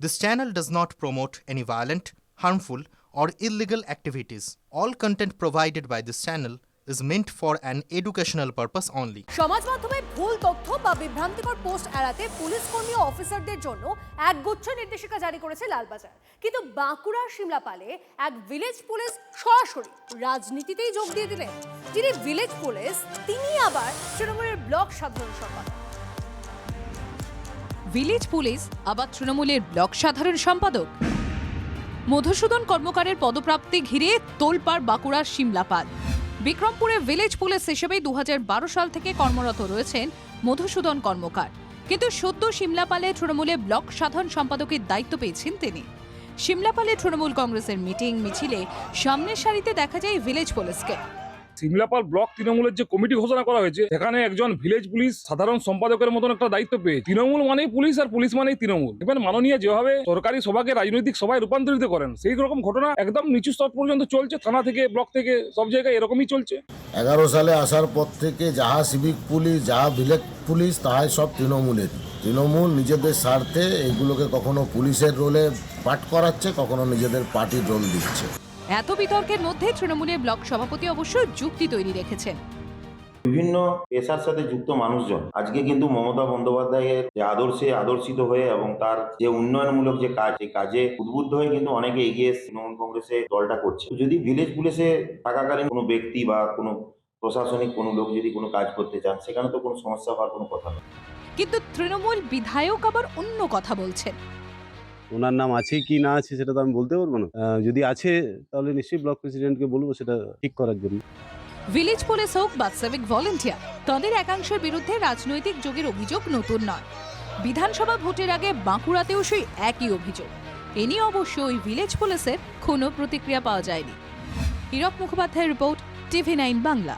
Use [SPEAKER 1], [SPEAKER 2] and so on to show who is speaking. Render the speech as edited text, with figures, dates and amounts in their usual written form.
[SPEAKER 1] This channel does not promote any violent, harmful, or illegal activities. All content provided by this channel is meant for an educational purpose only.
[SPEAKER 2] সমাজ মাধ্যমে ভুল তথ্য বা বিভ্রান্তিকর post এড়াতে police কর্মী ও অফিসারদের জন্য একগুচ্ছ নির্দেশিকা জারি করেছে লালবাজার। কিন্তু বাঁকুড়ার সিমলাপালে এক ভিলেজ পুলিশ সরাসরি রাজনীতিতেই যোগ দিয়ে দিলেন। যিনি ভিলেজ পুলিশ তিনি আবার তৃণমূলের ব্লক সাধারণ সম্পাদক।
[SPEAKER 3] ভিলেজ পুলিশ আবার তৃণমূলের ব্লক সাধারণ সম্পাদক। মধুসূদন কর্মকারের পদপ্রাপ্তি ঘিরে তোলপাড় বাঁকুড়ার সিমলাপাল। বিক্রমপুরে ভিলেজ পুলিশ হিসেবে 2012 সাল থেকে কর্মরত রয়েছেন মধুসূদন কর্মকার, কিন্তু সদ্য সিমলাপালে তৃণমূলে ব্লক সাধারণ সম্পাদকের দায়িত্ব পেয়েছেন তিনি। সিমলাপালে তৃণমূল কংগ্রেসের মিটিং মিছিলে সামনের সারিতে দেখা যায় ভিলেজ পুলিশকে।
[SPEAKER 4] সিমলাপাল ব্লক তৃণমূলের যে কমিটি ঘোষণা করা হয়েছে সেখানে একজন ভিলেজ পুলিশ সাধারণ সম্পাদকের মতন একটা দায়িত্ব পেয়ে তৃণমূল মানেই পুলিশ আর পুলিশ মানেই তৃণমূল। এবার মাননীয় যেভাবে সরকারি সভাকে রাজনৈতিক সভায় রূপান্তরিত করেন সেই রকম ঘটনা একদম নিচু স্তর পর্যন্ত চলছে, থানা থেকে ব্লক থেকে সব জায়গায় এরকমই চলছে।
[SPEAKER 5] 11 সালে আসার পর থেকে যাহা সিভিক পুলিশ যাহা ভিলেজ পুলিশ তাহাই সব তৃণমূলের। তৃণমূল নিজেদের স্বার্থে এগুলোকে কখনো পুলিশের রোলে পাঠ করাচ্ছে, কখনো নিজেদের পার্টির রোল দিচ্ছে।
[SPEAKER 3] এত বিতর্কের মধ্যে তৃণমূলের ব্লক সভাপতি অবশ্য যুক্তি তৈরি রেখেছেন।
[SPEAKER 6] বিভিন্ন পেশার সাথে যুক্ত মানুষজন আজকে কিন্তু মমতা বন্দ্যোপাধ্যায়ের যে আদর্শে আদর্শিত হয়ে এবং তার যে উন্নয়নমূলক যে কাজ সেই কাজে উদ্বুদ্ধ হয়ে কিন্তু অনেকে এগিয়ে তৃণমূল কংগ্রেসে দলটা করছে। যদি ভিলেজ পুলিশে থাকাকালীন কোনো ব্যক্তি বা কোনো প্রশাসনিক কোনো লোক যদি কোনো কাজ করতে চান সেখানে তো কোনো সমস্যা হওয়ার কোনো কথা নেই।
[SPEAKER 3] কিন্তু তৃণমূল বিধায়ক আবার অন্য কথা বলছেন।
[SPEAKER 7] ওনার নাম আছে কি না আছে সেটা তো আমি বলতে পারবো না। যদি আছে তাহলে নিশ্চয়ই ব্লক প্রেসিডেন্টকে বলবো সেটা ঠিক করার জন্য।
[SPEAKER 3] ভিলেজ পুলিশ হোক বা সিভিক ভলেন্টিয়ার, তাদের একাংশের বিরুদ্ধে রাজনৈতিক যোগের অভিযোগ নতুন নয়। বিধানসভা ভোটের আগে বাঁকুড়াতেও সেই একই অভিযোগ। এ নিয়ে অবশ্য ওই ভিলেজ পুলিশের কোনো প্রতিক্রিয়া পাওয়া যায়নি। হীরক মুখোপাধ্যায়ের রিপোর্ট, TV9 বাংলা।